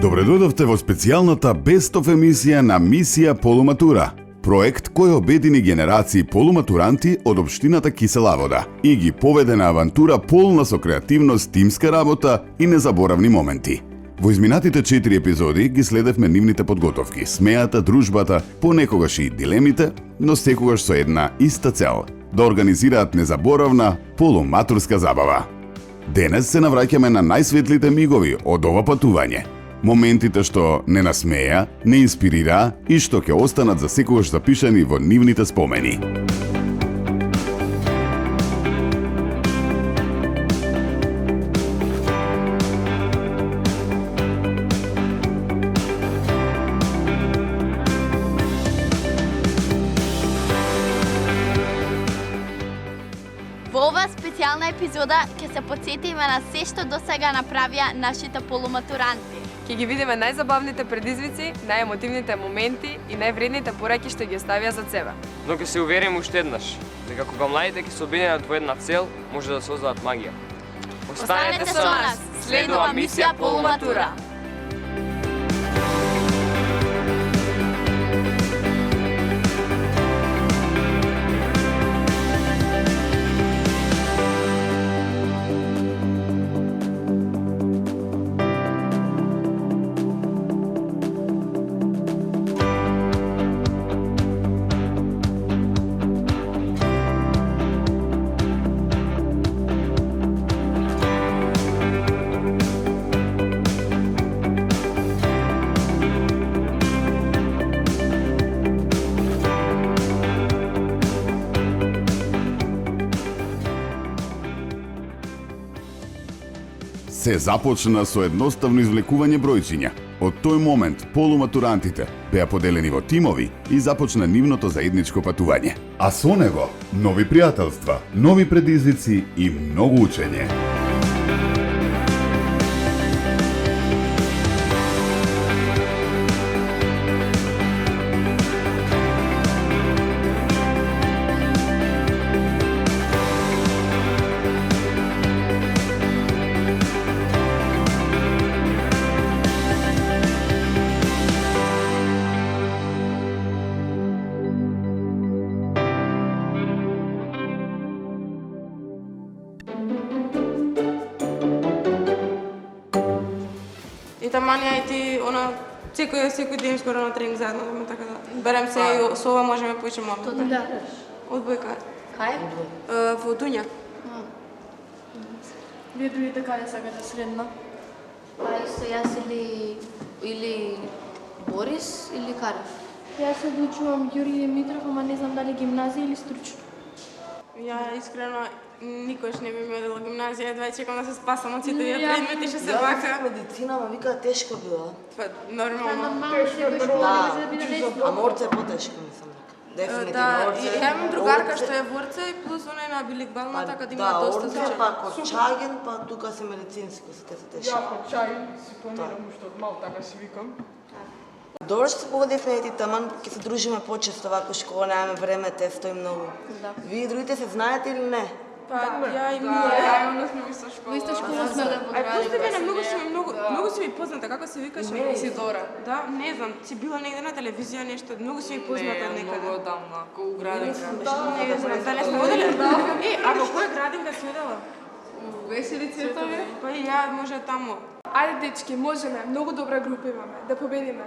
Добре дојдовте во специјалната бестов емисија на Мисија Полуматура, проект кој обедини генерации полуматуранти од општината Кисела Вода и ги поведе на авантура полна со креативност, тимска работа и незаборавни моменти. Во изминатите 4 епизоди ги следевме нивните подготовки, смејата, дружбата, понекогаш и дилемите, но секогаш со една иста цел – да организираат незаборавна полуматурска забава. Денес се навраќаме на најсветлите мигови од ова патување. Моментите што не насмеја, не инспирираа и што ќе останат за секогаш запишани во нивните спомени. Во оваа специјална епизода ќе се потсетиме на се што досега направија нашите полуматуранти. Ќе ги видиме најзабавните предизвици, најемотивните моменти и највредните пораки што ги оставија за себе. Но ќе се увериме уште еднаш, дека кога младите ќе се обединат во една цел, може да создадат магија. Останете со нас, следува Мисија Полуматура. Се започна со едноставно извлекување бројчиња. Од тој момент полуматурантите беа поделени во тимови и започна нивното заедничко патување. А со него нови пријателства, нови предизвици и многу учење. И таманија и ти, секој ден скоро на тренинг заедно, така да берем се и со ова можеме поучиме одбојка. Да. Одбојка. Кај? Во Дунја. Вие другите каде сакате средно? Па исто јас или Борис или Карев. Јас се одлучувам Ѓурѓи Димитров, ама не знам дали гимназија или стручно. Ја искрено никош не би ми одела гимназија, едва чекам да се спасам од сите тие предмети што се бака. Медицина, ма вика тешко била. Па нормално. Секој школа може да биде лесно. А морце е потешко, мислам. Дефинитивно Да, орце. и ја имам другарка што е ворце и плюс она е на билингвална, така да има Да, доста орце, случаи. па Корчаген, па тука се медицинско, се тешко. Чај си планирам уште од мал, така си викам. Добро што се погодивме и таман ќе се дружиме почесто вако школа, немаме време, тесто и многу. Вие другите се знаете или не? Па ја и ние. сме во школа. Во иста школа сме да Ај пусти мене, многу си ми позната, како се викаше? Исидора. Да, не знам, си била негде на телевизија нешто, многу си ми позната некаде. Многу одамна, колку градинка. Не знам, дали сме одели? А во која градинка си одела? Весели цветови? Па и ја може таму. Ајде дечки, можеме, многу добра група имаме, да победиме.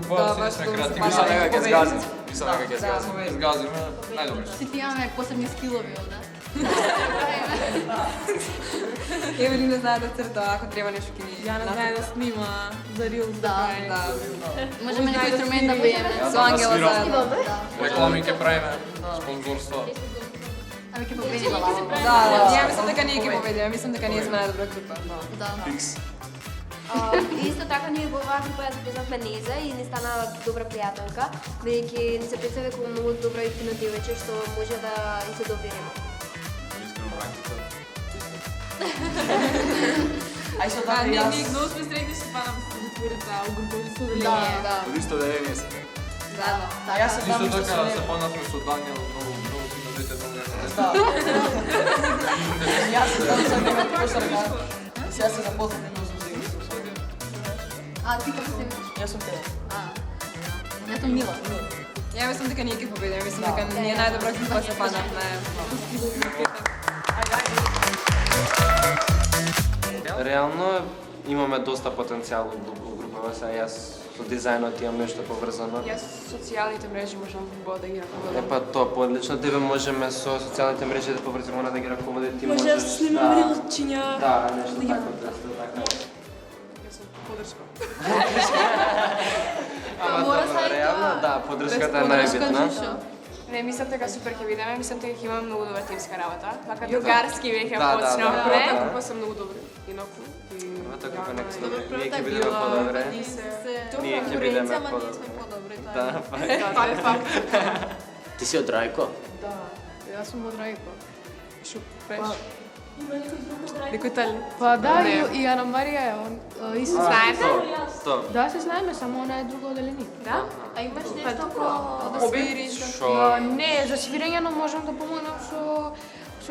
Група си не сме креативни. Мисля дека ќе згазим. Мисля дека ќе згазим. Згазиме, најдобри сме. Сите имаме посебни скилови овде. Евелина знае да црта, ако треба нешто ќе ни. Ја не знае да снима за Рилс да прави. Можеме некој инструмент да биеме. Со Ангела заедно. Реклами ќе правиме, спонзорство. Ами ќе победиме лаво. Ја мислам дека ние ќе победиме, мислам дека ние сме најдобра група. Да. Фикс. Исто така ние во оваа група ја запознавме Неза и ни стана добра пријателка, бидејќи ни се представи како многу добра и фина девојче што може да и се довериме. Ај со така јас. Ние много сме среќни што пана се затворите у групови соделение. Да. Од исто дење се. Јас се Исто таму што така се се понавме со Даниел, многу фино дете, многу Да. Јас се таму со него кошарка. Сега се запознавме но сум се играл со него. А ти како се имаш? Јас сум тебе. Јас сум Мила. Ја мислам дека ние ќе победиме, мислам дека ние најдобра група се панавме. Реално имаме доста потенцијал у групава, сега јас со дизајнот имам нешто поврзано. Јас социјалните мрежи можам да ги раководам. Па тоа подлично, тебе можеме со социјалните мрежи да поврзаме, она да ги раководи, ти можеш Може да снимам рилчиња. Да, нешто тако, нешто така. Јас сум подршка. Ама тоа реално, да, подршката е најбитна. Не, мислам дека супер ќе видиме, мислам дека ќе имаме многу добра тимска работа. Така другарски веќе Да, почнавме. да. Група се многу добри. Инаку. Тоа како некој ние ќе бидеме подобре. Ние ќе бидеме подобре. Да, Факт. Ти си од Рајко? Да, јас сум од Рајко. Шо пеш? Некој тали? Па да, и Ана Марија е он исто. Знаете? Тоа. Да, се знаеме, само она е друго оделение. Да? А имаш нешто Хоби? Не, за свирење, но можам да помогнам со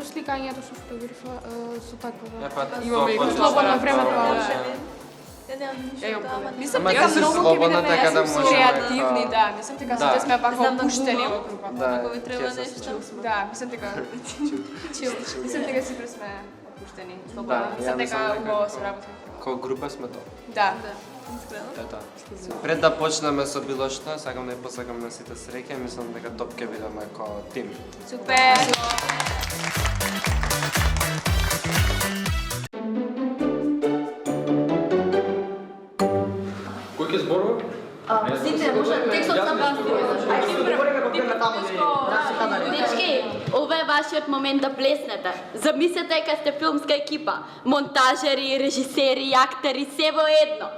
сликањето, со фотографа, со такво. Па Имаме и слободно време тоа. Мислам Ама дека ти си многу ќе слободна, бидеме така да можеме, креативни, па. да. Мислам дека Да. сите сме пак опуштени во групата. Да, Ако ви треба ќе се нешто. случи. Да, мислам дека мислам дека сите сме опуштени, слободни. Да, Мислам ја дека мислам дека убаво се работи. Као група сме тоа. Да. Тоа. Пред да почнеме со било што, сакам да ја посакам на сите среќа, мислам дека топ ќе бидеме као тим. Супер. Кој ќе зборува? Сите, може текстот сам вас. Дечки, ова е вашиот момент да блеснете. Замислете дека сте филмска екипа, монтажери, режисери, актери, се во едно.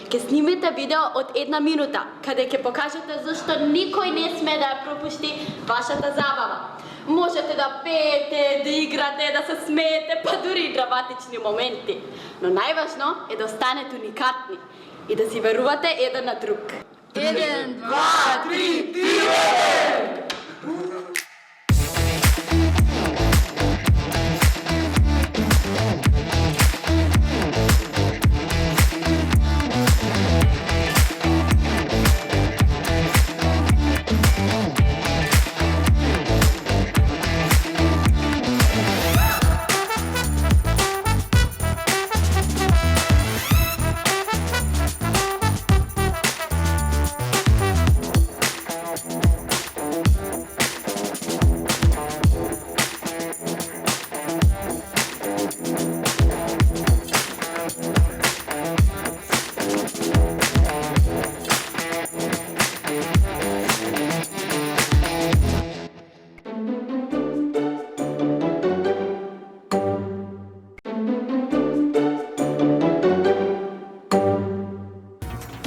Ке снимите видео од 1 минута, каде ќе покажете зашто никој не sme да ја пропушти вашата забава. Можете да пеете, да играте, да се смеете, па дури и драматични моменти. Но најважно е да останете уникатни и да си верувате еден на друг. 1, 2, 3, тире!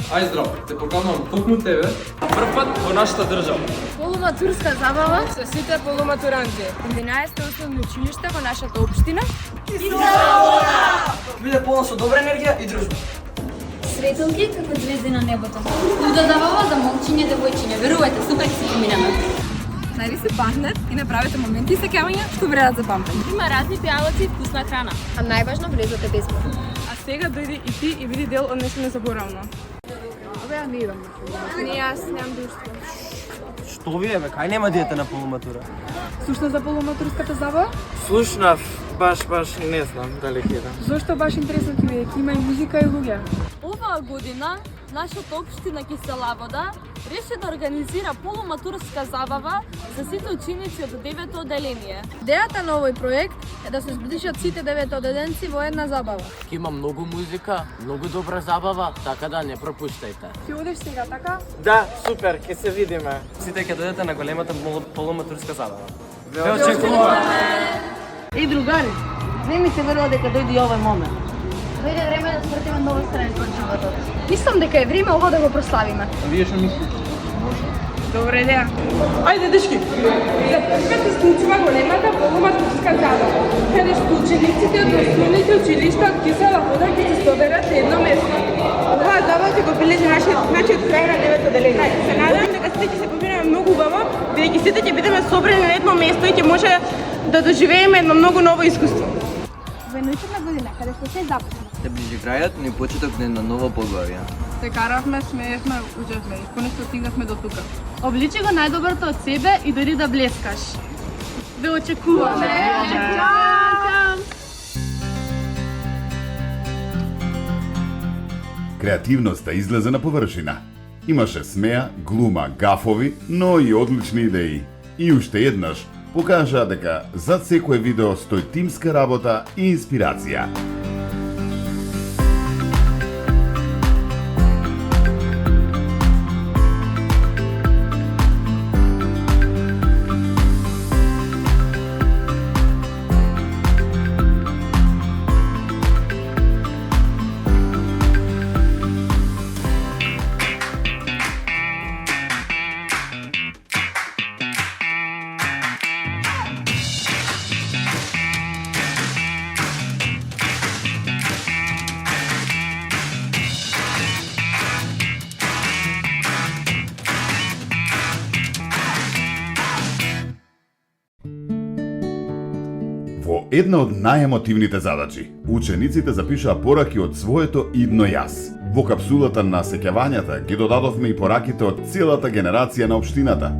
Ај здраво, те поканувам токму тебе. Прв пат во нашата држава. Полуматурска забава. Со сите полуматуранти. 11 основно училиште во нашата општина. Биде полно со добра енергија и дружба. Светилки како звезди на небото. Луда забава за момчиња и девојчиња. Верувајте, супер ќе се поминеме. Најди се партнер и направете моменти и сеќавања што вредат за памтење. Има разни пијалаци и вкусна храна. А најважно влезете безбедно. А сега дојди и ти и биди дел од нешто незаборавно. Абе, ја не идам на полуматура. Не, јас немам друштво. Што ви е, бе? Кај нема диета на полуматура? Слушна за полуматурската забава? Слушнав, баш не знам дали ќе идам. Зошто баш интересно ти биде? Има и музика и луѓе. Оваа година нашата општина Кисела Вода реши да организира полуматурска забава за сите ученици од 9-то оделение. Идејата на овој проект е да се зближат сите 9 оделенци во една забава. Ќе има многу музика, многу добра забава, така да не пропуштајте. Ќе одиш сега, така? Да, супер, ќе се видиме. Сите ќе дојдете на големата полуматурска забава. Ве очекувам. Еј другари, не ми се верува дека дојде и овој момент. Дојде време да свртиме нова страница од животот. Мислам дека е време ова да го прославиме. Вие што мислите? Добра идеја. Ајде, дечки! Започвате случува големата полуматурска забава, каде што учениците од основните училишта од Кисела Вода ќе се Се надевам дека сите ќе се побираме многу убаво, бидејќи сите ќе бидеме собрани на едно место и ќе може да доживееме едно многу ново искуство. Во научна година, каде што се започна. Се ближи крајот, ни почеток на едно ново поглавје. Се каравме, смеевме, учевме и конечно стигнавме до тука. Обличи го најдоброто од себе и дори да блескаш. Ве очекуваме. Креативноста излезе на површина. Имаше смеа, глума, гафови, но и одлични идеи. И уште еднаш покажа дека зад секое видео стои тимска работа и инспирација. Во една од најемотивните задачи, учениците запишаа пораки од своето идно јас. Во капсулата на сеќавањата ги додадовме и пораките од целата генерација на општината.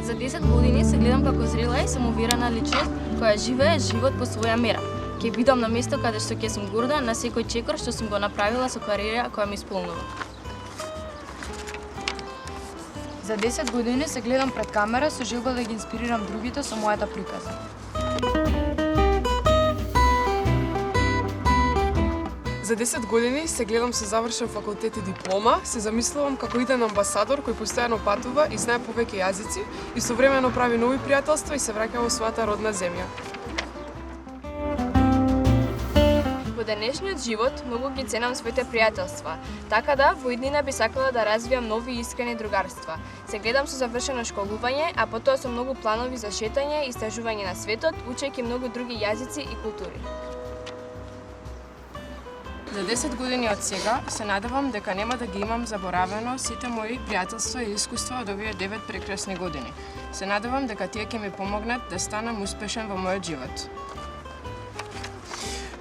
За 10 години се гледам како зрела и самоуверена личност која живее живот по своја мера. Ќе бидам на место каде што ќе сум горда на секој чекор што сум го направила со кариера која ми исполнува. За 10 години се гледам пред камера со желба да ги инспирирам другите со мојата приказна. За 10 години се гледам со завршен факултет и диплома, се замислувам како иден амбасадор кој постојано патува и знае повеќе јазици и современо прави нови пријателства и се враќа во својата родна земја. Во денешниот живот многу ги ценам своите пријателства, така да во иднина би сакала да развијам нови и искрени другарства. Се гледам со завршено школување, а потоа со многу планови за шетање и истражување на светот, учејќи многу други јазици и култури. За 10 години од сега се надевам дека нема да ги имам заборавено сите мои пријателства и искуства од овие 9 прекрасни години. Се надевам дека тие ќе ми помогнат да станам успешен во мојот живот.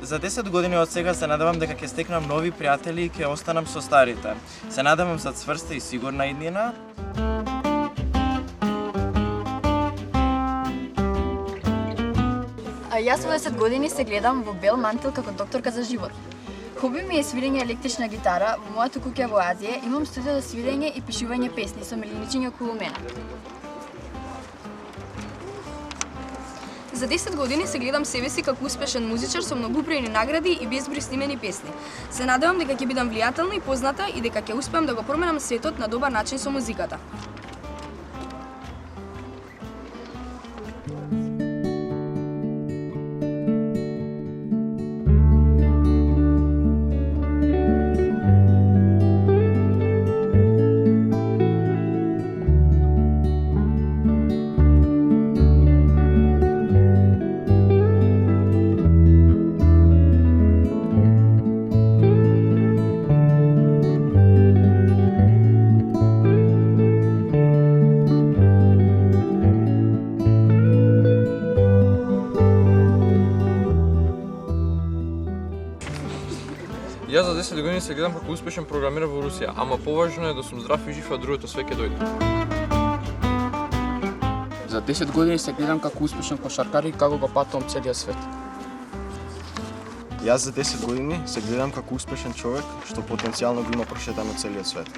За 10 години од сега се надевам дека ќе стекнам нови пријатели и ќе останам со старите. Се надевам за цврста и сигурна иднина. Јас во 10 години се гледам во бел мантил како докторка за живот. Хоби ми е свирење електрична гитара, во мојата куќа во Азија имам студија за свирење и пишување песни со милиничиња околу мене. За 10 години се гледам себе си како успешен музичар со многу бројни награди и безброј снимени песни. Се надевам дека ќе бидам влијателна и позната и дека ќе успеам да го променам светот на добар начин со музиката. Јас за 10 години се гледам како успешен програмирар во Русија, ама поважно е да сум здрав и жив, а другото све ќе дојде. За 10 години се гледам како успешен кошаркар и како го патувам целиот свет. Јас за 10 години се гледам како успешен човек што потенцијално го има прошетано целиот свет.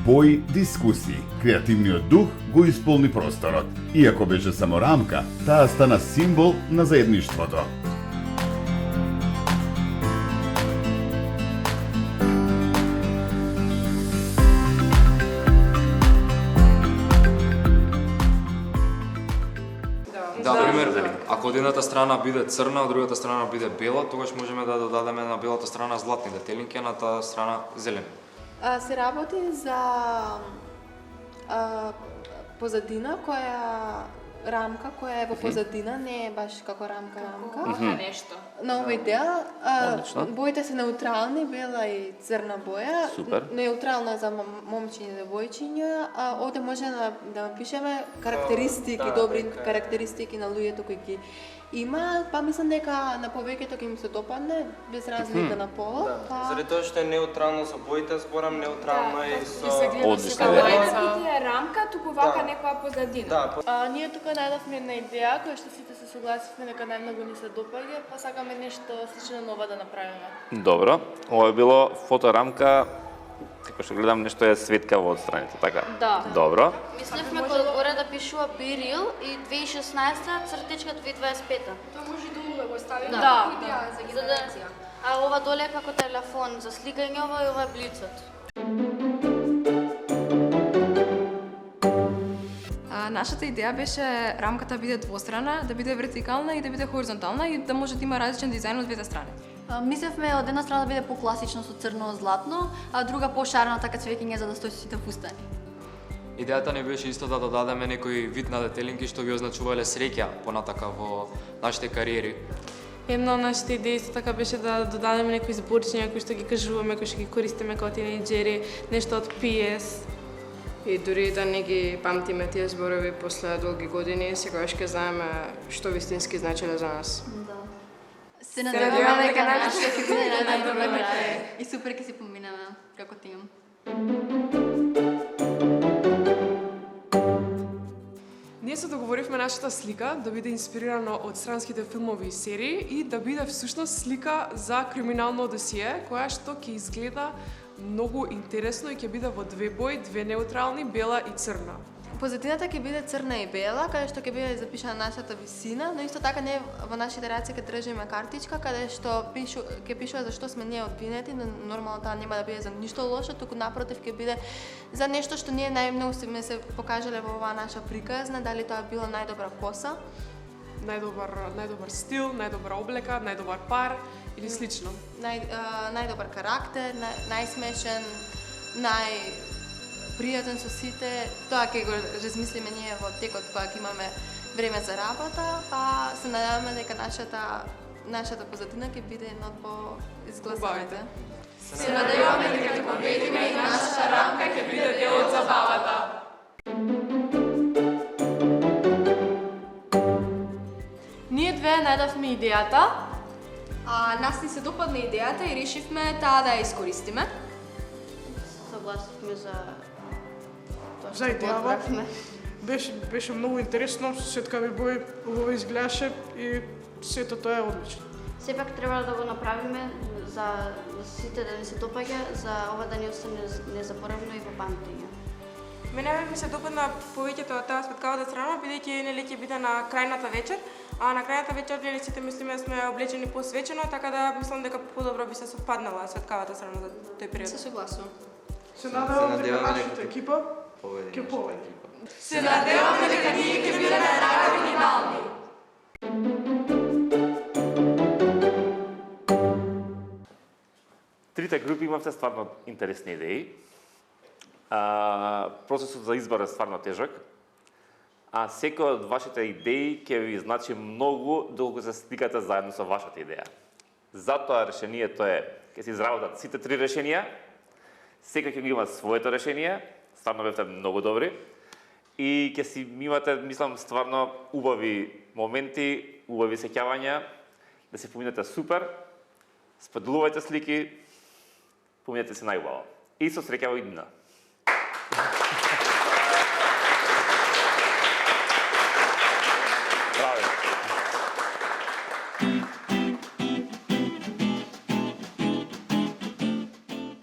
бои, дискусии. Креативниот дух го исполни просторот. Иако беше само рамка, таа стана символ на заедништвото. Да, пример, ако од едната страна биде црна, од другата страна биде бела, тогаш можеме да додадеме на белата страна златни детелинки, а на таа страна зелени. Се работи за позадина рамка која е во позадина, не е баш како рамка. Нешто. На овој дел Одлично. боите се неутрални, бела и црна боја. Супер. Неутрална за момчиња и девојчиња. Овде може да пишеме карактеристики, добри карактеристики на луѓето кои ги има, па мислам дека на повеќето ќе им се допадне без разлика на полот. Заради тоа што е неутрално со боите, зборам неутрално и со... Одлично. Не е рамка, туку вака некоја позадина. Ние тука најдовме една идеја која што сите се согласивме дека најмногу ни се допаѓа, па сакаме нешто слично ново да направиме. Добро, ова е било фоторамка, како што гледам нешто е светкаво одстраните, така? Да. Добро. Мислевме кога горе да пишува Бирил и 2016 цртичка 2025. Тоа може да го ставиме Да, идеја за генерација. А ова доле е како телефон за сликање, ова и ова е блицот. Нашата идеја беше рамката биде двострана, да биде вертикална и да биде хоризонтална и да може да има различен дизајн од двете страни. Мислевме од една страна да биде покласично со црно-златно, а друга пошарена така цвеќиње за да стои со сите фустани. Идејата ни беше исто да додадеме некој вид на детелинки што би означувале среќа понатака во нашите кариери. Една од нашите идеи исто така беше да додадеме некои зборчиња кои што ги кажуваме, кои што ги користиме како тинејџери, нешто од PS. И дури да не ги памтиме тие зборови после долги години, секогаш ќе знаеме што вистински значеле за нас. Се надеваме дека нашата ќе биде најдобра на крај. И супер ќе си поминеме како тим. Ние се договоривме нашата слика да биде инспирирана од странските филмови и серии и да биде всушност слика за криминално досие, која што ќе изгледа многу интересно и ќе биде во две бои, две неутрални, бела и црна. Позадината ќе биде црна и бела, каде што ќе биде запишана нашата висина, но исто така не во нашите раце ќе држиме картичка каде што ќе пишува за што сме ние одбинети, но нормално таа нема да биде за ништо лошо, туку напротив ќе биде за нешто што ние најмногу сме се покажале во оваа наша приказна, дали тоа било најдобра коса, најдобар стил, најдобра облека, најдобар пар или слично. најдобар карактер, најсмешен, пријатен со сите. Тоа ќе го размислиме ние во текот кога ќе имаме време за работа, па се надеваме дека нашата позадина ќе биде една од поизгласаните. Се надеваме дека ќе победиме и нашата рамка ќе биде дел од забавата. Ние две најдовме идејата, нас ни се допадна идејата и решивме таа да ја искористиме. Согласивме за за идејава. Беше многу интересно, светкави бои, убаво изгледаше и сето тоа е одлично. Сепак треба да го направиме за сите да ни се допаѓа, за ова да ни остане незаборавно и во памтење. Мене ми се допадна повеќето од таа светкавата страна, бидејќи нели ќе биде на крајната вечер, а на крајната вечер нели сите мислиме да сме облечени посвечено, така да мислам дека подобро би се совпаднала светкавата страна за тој период. Се согласувам. Се надевам дека нашата екипа ќе победи. Се надеваме дека ние ќе бидеме најоригинални. Трите групи имавте стварно интересни идеи. Процесот за избор е стварно тежок. А секој од вашите идеи ќе ви значи многу доколку се стикате заедно со вашата идеја. Затоа решението е ќе се изработат сите три решенија. Секој ќе има своето решение, стварно бевте многу добри и ќе си имате, мислам, стварно убави моменти, убави сеќавања, да се поминете супер, споделувајте слики, поминете се најубаво. И со среќа во иднина. Браво!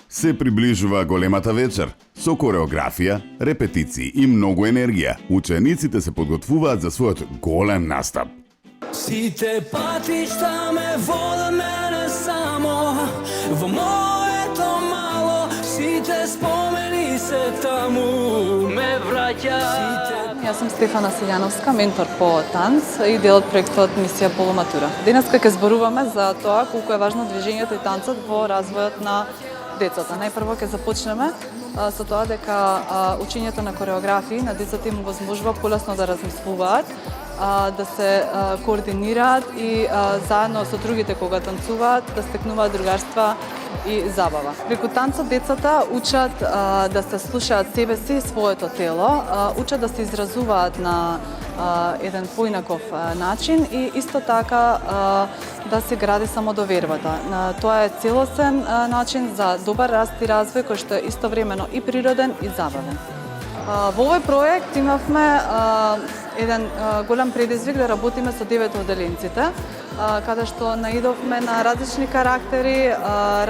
Се приближува големата вечер. Со кореографија, репетиции и многу енергија, учениците се подготвуваат за својот голем настап. Сите патишта ме водат мене само во моето мало, сите спомени се таму ме враќаат. Јас сум Стефана Силјановска, ментор по танц и дел од проектот Мисија Полуматура. Денеска ќе зборуваме за тоа колку е важно движењето и танцот во развојот на децата. Најпрво ќе започнеме со тоа дека учењето на кореографии на децата им возможува полесно да размислуваат, да се координираат и заедно со другите кога танцуваат, да стекнуваат другарства и забава. Преку танцот децата учат да се слушаат себе си и своето тело, учат да се изразуваат на еден поинаков начин и исто така да се гради самодовербата. Тоа е целосен начин за добар раст и развој кој што е истовремено и природен и забавен. Во овој проект имавме еден голем предизвик да работиме со 9 одделенците, каде што наидовме на различни карактери,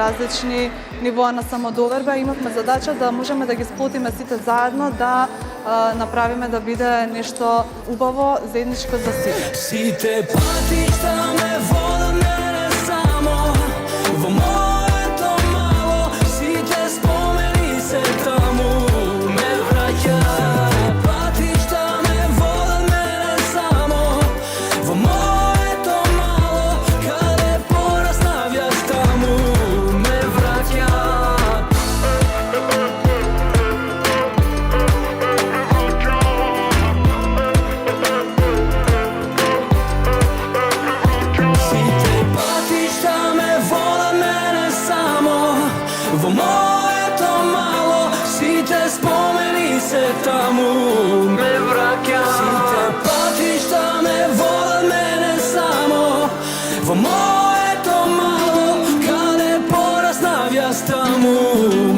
различни нивоа на самодоверба. Имавме задача да можеме да ги сплотиме сите заедно, да направиме да биде нешто убаво, заедничко за сите. Сите патишта ме водат мене само во моето мало, сите спомени се таму ме враќаат. Патишта ме водат мене само во моето мало, каде пораснавјаш таму ме враќаат. Сите патишта ме водат мене само во моето мало, сите спомени се таму ме враќаат. Сите патишта ме водат мене само во моето мало, каде пораснавјаш таму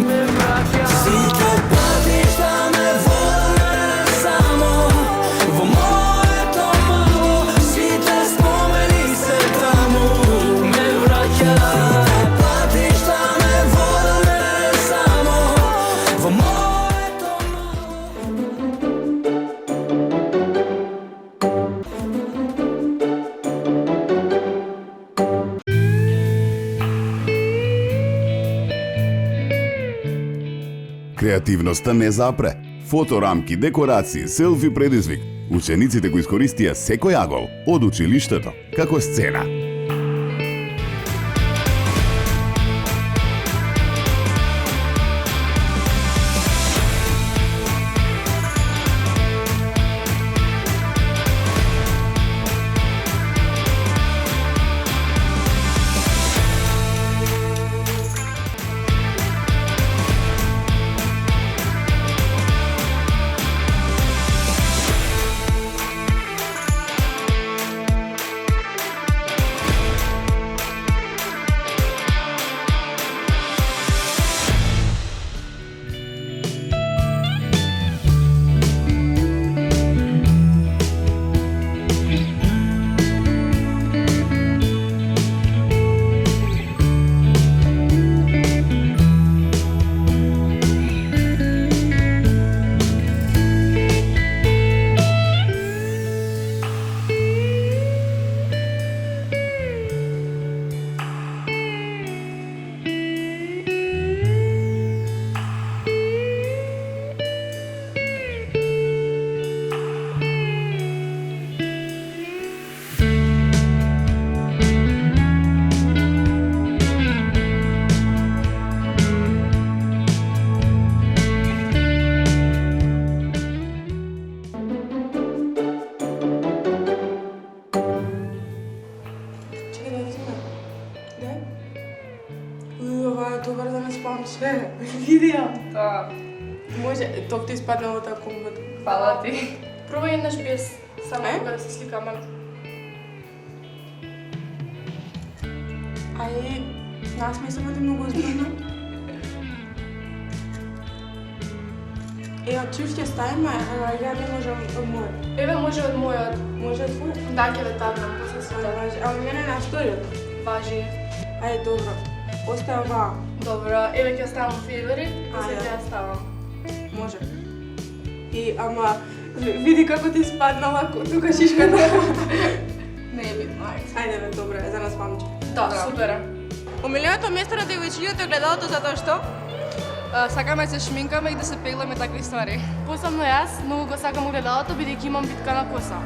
ме враќаат. Сите патишта ме водат мене само во моето мало, сите спомени се таму ме враќаат. Сите патишта ме водат мене само во моето Креативноста не запре. Фоторамки, декорации, селфи предизвик. Учениците го искористија секој агол од училиштето како сцена. Добар да не спам све. Видео. Да. Може, ток ти испаднало тако комбат. Фала ти. Пробај еднаш без само кога да се сликаме. Ај, нас ми се води многу озбилно. Од чив ќе ставиме, ја не можам од мојот. Еве може од мојот. Може од твојот? Да, ќе ве табнам, после се Да, важи. А мене на вториот? Важи. Ај, добро. Оставам ваа. Добро, еве ќе ставам фаворит, после ќе ја ставам. Може. И ама види како ти спаднала тука шишката. Не е битно, ајде бе, добре, за нас памти. Да, супер. Омиленото место на девојчињата е гледалото затоа што сакаме да се шминкаме и да се пегламе такви ствари. Посебно јас, многу го сакам огледалото, бидејќи имам битка на коса.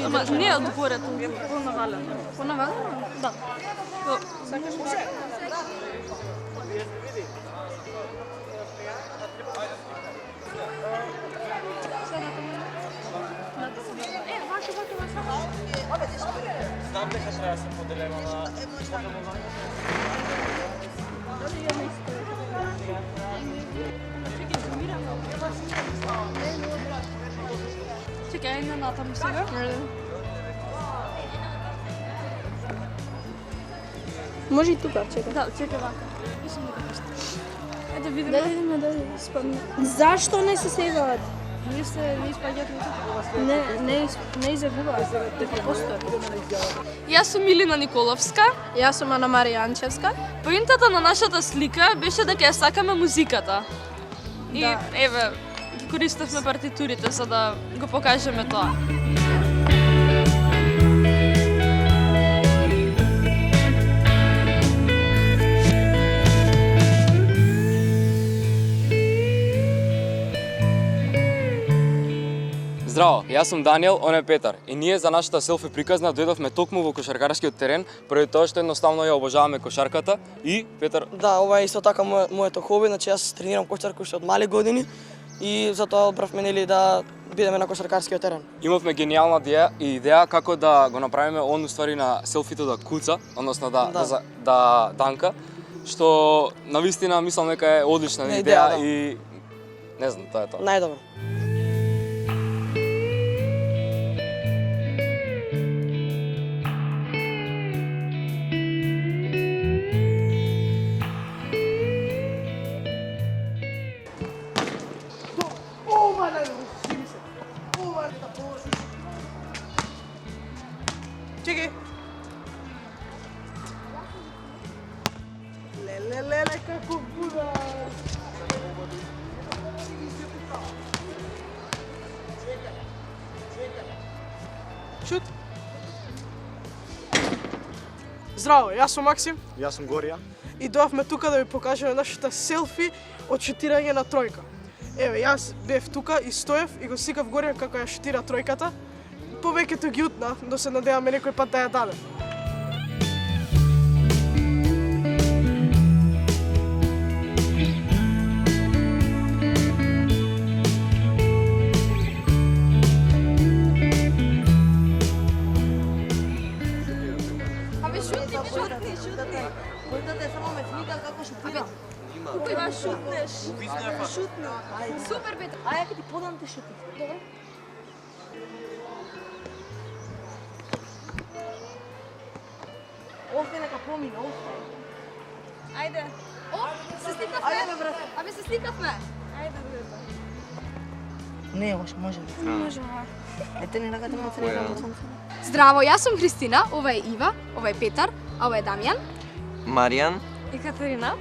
Ама не е отгоре, понавалено. Понавалено? Да. Сакаш може? Знам дека треба да се поделиме на... Чекај, на натаму сега. Може и тука, чекај. Да, чекај вака. Ајде видиме. Да видиме, да спадне. Зашто не се севаат? Не испаѓаат Не изагуваат, дека постојат. Јас сум Милина Николовска. Јас сум Ана Марија Анчевска. Поинтата на нашата слика беше дека ја сакаме музиката. И еве, ги користевме партитурите за да го покажеме тоа. Здраво, јас сум Даниел, он е Петар. И ние за нашата селфи приказна дојдовме токму во кошаркарскиот терен, поради тоа што едноставно ја обожаваме кошарката и Петар. Да, ова е исто така моето хоби, значи јас тренирам кошарка уште од мали години и затоа одбравме нели да бидеме на кошаркарскиот терен. Имавме гениална идеја како да го направиме он уствари на селфито да куца, односно да данка, што навистина мислам дека е одлична идеја и не знам, тоа е тоа. Најдобро. Чекай. Леле, како буда. Шут. Здраво, јас сум Максим. Јас сум Горија. И дојавме тука да ви покажеме нашата селфи од шутирање на тројка. Еве, јас бев тука и стоев и го сикав Горија како ја шутира тројката. Повеќето ги утна, но се надеваме некој пат да ја даде. Абе шутни. Којдате само ме вика како шутира. Кога шутнеш? Шутни. Супер Петар. Ајде ќе ти подам те шути. Добро. Офте нека помине, офте. Ајде. О, се сликавме. Ајде, брат. Абе се сликавме. Ајде, брат. Не, може. Можеме. Ете не ракате ме црекам. Здраво, јас сум Христина, ова е Ива, ова е Петар, а ова е Дамјан. Маријан, И Катерина.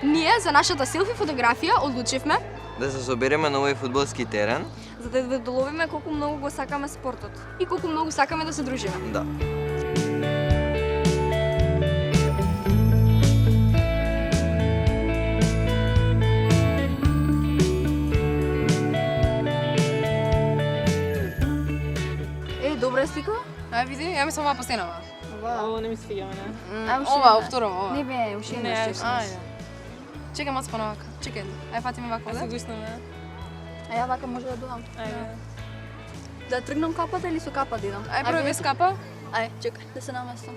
Ние за нашата селфи фотографија одлучивме да се собереме на овој фудбалски терен. За да доловиме колку многу го сакаме спортот. и колку многу сакаме да се дружиме. Да. Добра слика? Ај види, ја мислам ова постенава. Ова не ми свиѓа мене. Ова, второ, ова. Не бе, уште не Ајде. шест. Чекам мац вака. Чекај. Ај фатиме вака, да? Се гуснеме. А ја вака може да додам. Ајде. Да тргнам капата или со капа да идам? Ај прво без капа. Ај, чекај, да се наместам.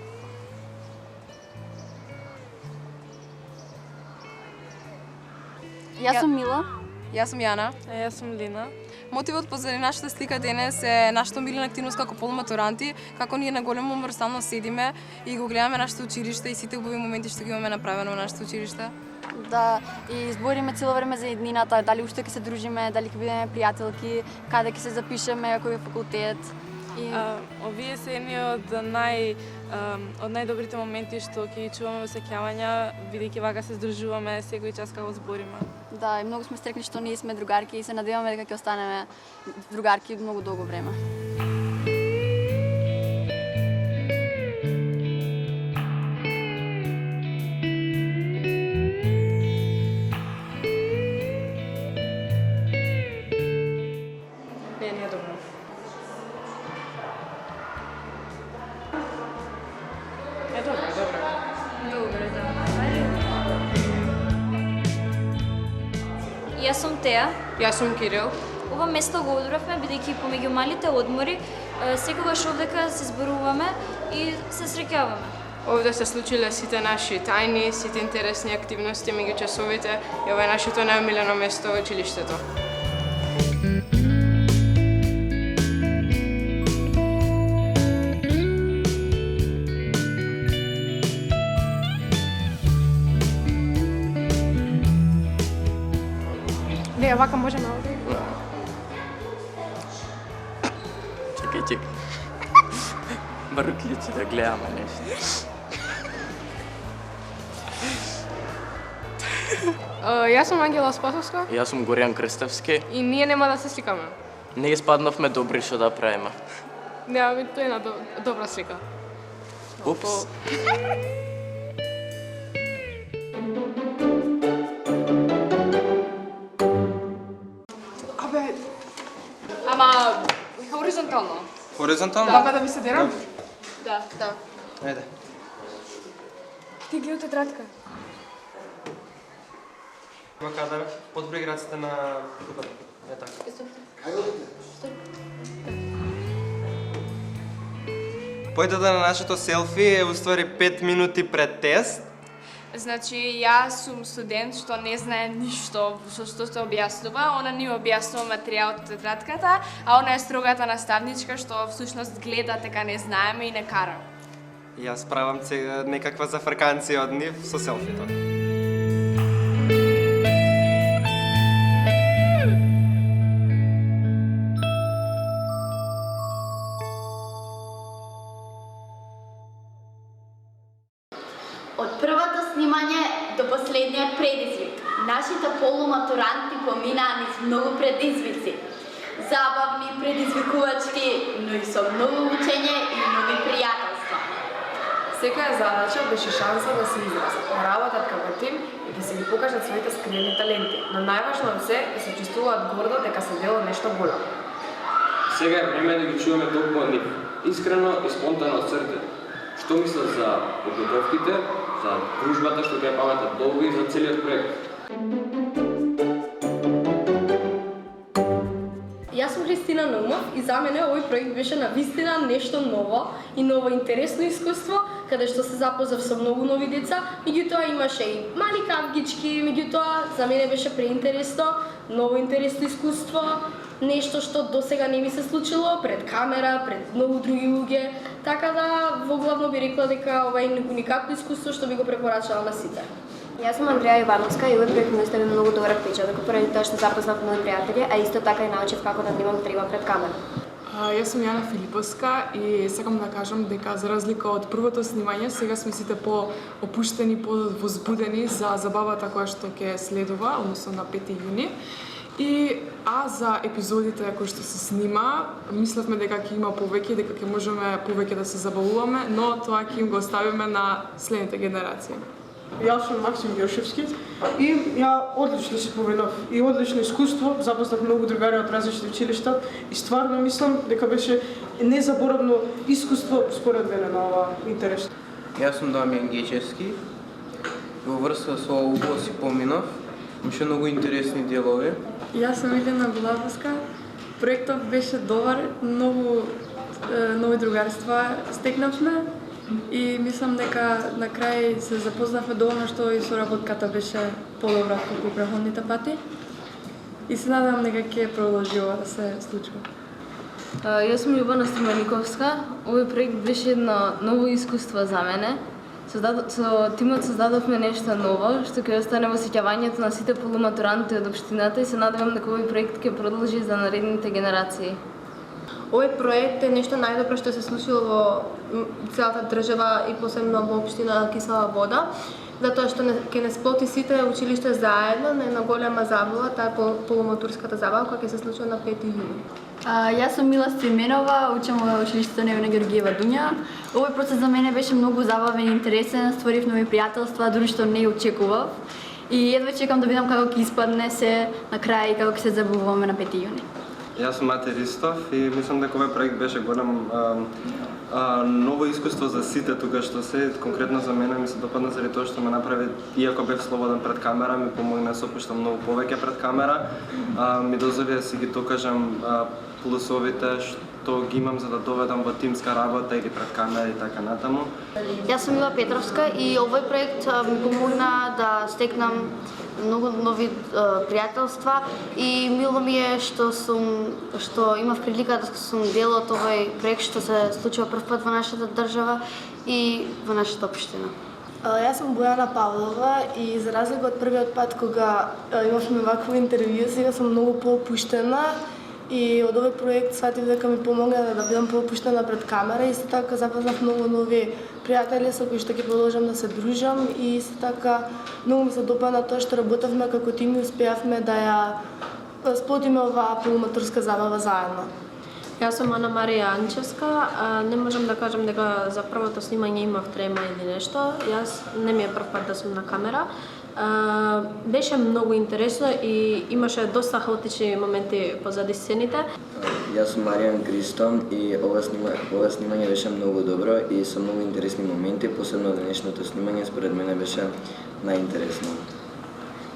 Јас сум Мила. Јас сум Јана. Јас сум Лина. Мотивот позади нашата слика денес е нашата омилена активност како полуматуранти, како ние на голем умор стално седиме и го гледаме нашето училиште и сите убави моменти што ги имаме направено во нашето училиште. Да и збориме цело време за еднината, дали уште ќе се дружиме, дали ќе бидеме пријателки, каде ќе се запишеме, кој факултет. Овие се едни од најдобрите моменти што ќе ги чуваме во сеќавања, бидејќи вака се здружуваме секој час како збориме. Да, и многу сме стрекни што ние сме другарки и се надеваме дека ќе останеме другарки многу долго време. Не е добро. Е, добро, добро. Добре, да. Јас сум Теја. Јас сум Кирил. Ова место го одбравме бидејќи помеѓу малите одмори секогаш овдека се зборуваме и се среќаваме. Овде се случиле сите наши тајни, сите интересни активности меѓу часовите и ова е нашето најомилено место во училиштето. Не, вака можеме овде. Чекај. Бару клучи да гледаме нешто. Јас сум Ангела Спасовска Јас сум Горијан Крстевски. и ние нема да се сликаме. Не испаднавме добри што да правиме. Не, тоа е една добра слика. Упс. Ама хоризонтално. Хоризонтално? Вака да ми се дерам? Добре. Да. Ајде. Ти гледа тетрадка. Вака да подбри граците на купата. Е така. Појдата на нашето селфи е уствари 5 минути пред тест. Значи, јас сум студент што не знае ништо со што се објаснува. Она ни објаснува материјалот од тетрадката, а она е строгата наставничка што всушност гледа дека не знаеме и не кара. Јас правам некаква зафрканција од нив со селфито. Од првото снимање до последниот предизвик, нашите полуматуранти поминаа низ многу предизвици. Забавни, предизвикувачки, но и со многу учење и нови пријателства. Секоја задача беше шанса да се изразат, да работат како тим и да се ги покажат своите скриени таленти. Но најважно од се да се чувствуваат гордо дека се дел од нешто голямо. Сега е време да ги чуваме толку од нив. Искрено и спонтано од срце. Што мислат за подготовките, за дружбата што ќе паметат долго и за целиот проект? Јас сум Христина Наумов и за мене овој проект беше навистина нешто ново и ново интересно искуство, каде што се запознав со многу нови деца, меѓутоа имаше и мали кавгички, меѓутоа за мене беше преинтересно, ново интересно искуство, нешто што досега не ми се случило пред камера, пред многу други луѓе, така да во главно би рекла дека ова е уникатно искуство што би го препорачала на сите. Јас сум Андреја Ивановска и овој проект ми остави многу добар впечаток поради тоа што запознав нови пријатели, а исто така и научив како да немам трима пред камера. Јас сум Јана Филиповска и сакам да кажам дека за разлика од првото снимање, сега сме сите по-опуштени, по-возбудени за забавата која што ќе следува, односно на 5 јуни. А за епизодите кои што се снима, мислевме дека ќе има повеќе, дека ќе можеме повеќе да се забавуваме, но тоа ќе им го оставиме на следните генерации. Јас сум Максим Георшевски и ја одлично се повинав и одлично искуство, запознав многу другари од различни училишта и стварно мислам дека беше незаборавно искуство според мене на ова интересно. Јас сум Дамјан Гечевски. Во врска со УГО си поминав, имаше многу интересни делови. Јас сум Илена Голабовска. Проектот беше добар, многу нови другарства стекнавме и мислам дека на крај се запознавме доволно што и соработката беше подобра колку преходните пати. И се надевам дека ќе продолжи ова да се случува. Јас сум Љубана Стриманиковска. Овој проект беше едно ново искуство за мене. Со тимот создадовме нешто ново, што ќе остане во сеќавањето на сите полуматуранти од општината и се надевам дека овој проект ќе продолжи за наредните генерации. Овој проект е нешто најдобро што се случило во целата држава и посебно во општина Кисела Вода, затоа што ќе не сплоти сите училишта заедно на една голема забава, таа е полуматурската забава која ќе се случи на 5 јуни. Јас сум Мила Стоименова, учам во училиштето Невена Георгиева Дуња. Овој процес за мене беше многу забавен и интересен, створив нови пријателства, дури што не очекував. И едва чекам да видам како ќе испадне се на крај и како ќе се забавуваме на 5 јуни. Јас сум Мате Ристов и мислам дека овој проект беше голем ново искуство за сите тука што се, конкретно за мене ми се допадна заради тоа што ме направи, иако бев слободен пред камера, ми помогна да се опуштам многу повеќе пред камера, ми дозволи да си ги докажам плусовите што ги имам за да доведам во тимска работа или пред камера и така натаму. Јас сум Мила Петровска и овој проект ми помогна да стекнам многу нови пријателства и мило ми е што имав прилика да сум дел од овој проект што се случува прв пат во нашата држава и во нашата општина. Јас сум Бојана Павлова и за разлика од првиот пат кога имавме вакво интервју, сега сум многу поопуштена и од овој проект сватив дека ми помогна да бидам поопуштена пред камера и исто така запознав многу нови пријатели со кои што ќе продолжам да се дружам и исто така многу ми се допадна тоа што работевме како тим и успеавме да ја сплотиме оваа полуматурска забава заедно. Јас сум Ана Марија Анчевска, не можам да кажам дека за првото снимање имав трема или нешто, јас не ми е прв пат да сум на камера. Беше многу интересно и имаше доста хаотични моменти позади сцените. Јас сум Маријан Кристом и ова снимање беше многу добро и со многу интересни моменти, посебно денешното снимање според мене беше најинтересно.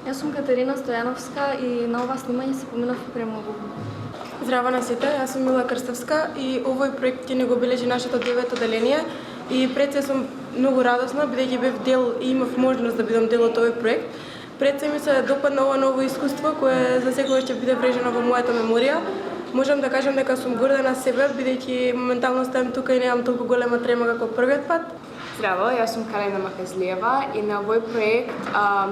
Јас сум Катерина Стојановска и на ова снимање се поминав премногу. Здраво на сите, јас сум Мила Крстевска и овој проект ќе ни го бележи нашето 9-то деление и пред се сум многу радосна бидејќи бев дел и имав можност да бидам дел од овој проект. Пред се ми се допадна ова ново искуство кое за секогаш ќе биде врежено во мојата меморија. Можам да кажам дека сум горда на себе бидејќи моментално ставам тука и немам толку голема трема како првиот пат. Здраво, јас сум Калина Маказлиева и на овој проект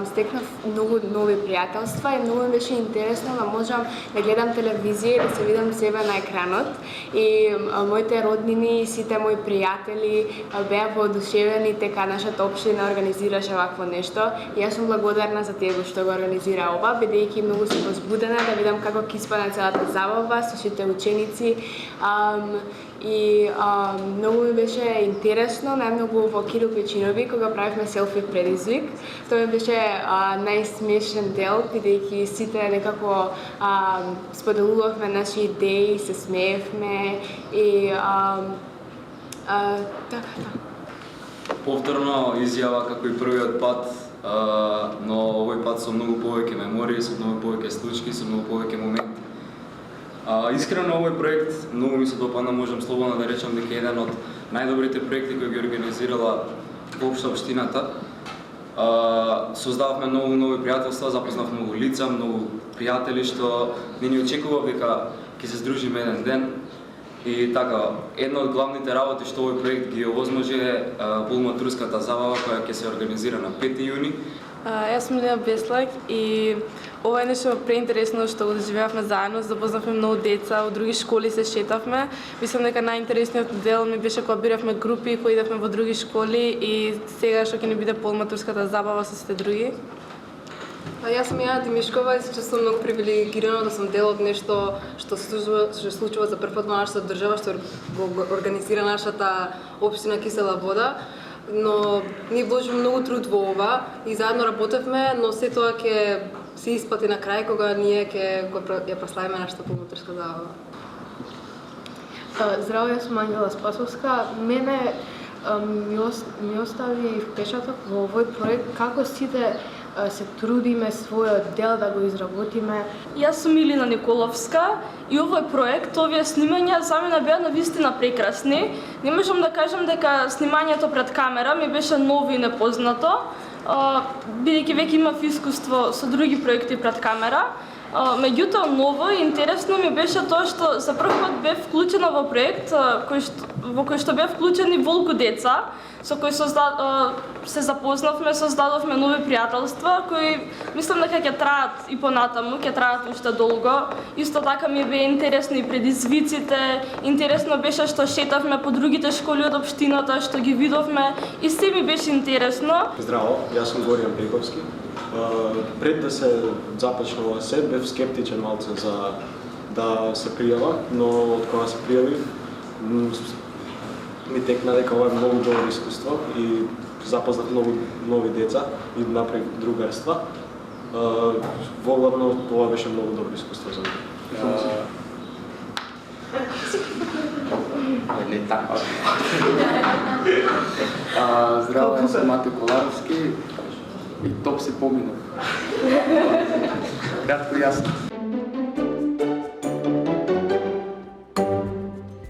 стекнав многу нови пријателства и многу ми беше интересно да можам да гледам телевизија и да се видам себе на екранот. И моите роднини и сите мои пријатели беа воодушевени дека нашата општина организираше вакво нешто. И јас сум благодарна за тие што го организира ова, бидејќи многу сум возбудена да видам како ќе испадне целата забава со сите ученици. И многу ми беше интересно, најмногу во Киро Печинови, кога правивме селфи предизвик. Тоа ми беше најсмешен дел, бидејќи сите некако споделувавме наши идеи, се смеевме и така. Повторно изјава како и првиот пат, но овој пат со многу повеќе мемории, со многу повеќе случки, со многу повеќе моменти. Искрено овој проект многу ми се допадна, можам слободно да речам дека е еден од најдобрите проекти кои ги организирала воопшто општината. Создававме многу нови пријателства, запознав многу лица, многу пријатели што не ни очекував дека ќе се здружиме еден ден. И така, една од главните работи што овој проект ги овозможи е полуматурската забава која ќе се организира на 5 јуни. Јас сум Лина Беслак и ова е нешто преинтересно што го доживеавме заедно, запознавме многу деца, од други школи се шетавме. Мислам дека најинтересниот дел ми беше кога биравме групи кои идевме во други школи и сега што ќе ни биде полуматурската забава со сите други. Јас сум Јана Тимишкова и се чувствувам многу привилегирана да сум дел од нешто што се случува за прв пат во нашата држава, што го организира нашата општина Кисела Вода. Но ние вложиме многу труд во ова и заедно работевме, но се тоа ќе се исплати на крај кога ние ќе ја прославиме нашата полуматурска забава. Здраво, јас сум Ангела Спасовска. Мене ми остави впечаток во овој проект како сите се трудиме својот дел да го изработиме. Јас сум Илина Николовска и овој проект, овие снимања за мене беа навистина прекрасни. Не можам да кажам дека снимањето пред камера ми беше ново и непознато, бидејќи веќе имав искуство со други проекти пред камера. Меѓутоа, ново и интересно ми беше тоа што за прв пат бев вклучена во проект во кој што бев вклучени волку деца, со кои се запознавме, создадовме нови пријателства кои мислам дека ќе траат и понатаму, ќе траат уште долго. Исто така ми бе интересно и предизвиците, интересно беше што шетавме по другите школи од општината, што ги видовме и се ми беше интересно. Здраво, јас сум Горијан Пековски. Пред да се започнува се, бев скептичен малце за да се пријава, но од кога се пријавив, ми текна дека ова е многу добро искуство и запознав многу нови деца и направив другарства. Воглавно ова беше многу добро искуство за мене. Не така. Здраво, јас сум Мате Коларовски и топ се поминав. Кратко јасно.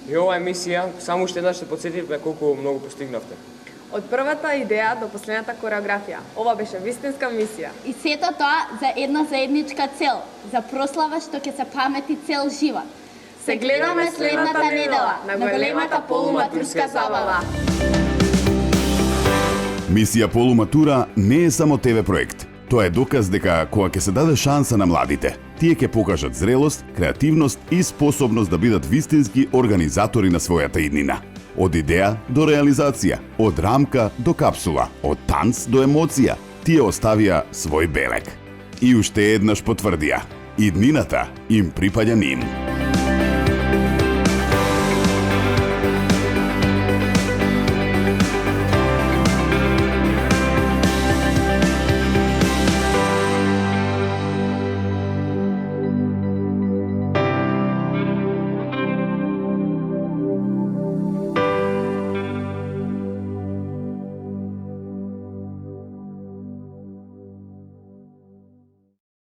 И ова емисија само уште еднаш се потсетивме колку многу постигнавте. Од првата идеја до последната кореографија, ова беше вистинска мисија. И сето тоа за една заедничка цел, за прослава што ќе се памети цел живот. Се гледаме следната недела на големата полуматурска забава. Мисија Полуматура не е само ТВ проект. Тоа е доказ дека кога ќе се даде шанса на младите, тие ќе покажат зрелост, креативност и способност да бидат вистински организатори на својата иднина. Од идеја до реализација, од рамка до капсула, од танц до емоција, тие оставија свој белег. И уште еднаш потврдија, иднината им припаѓа ним.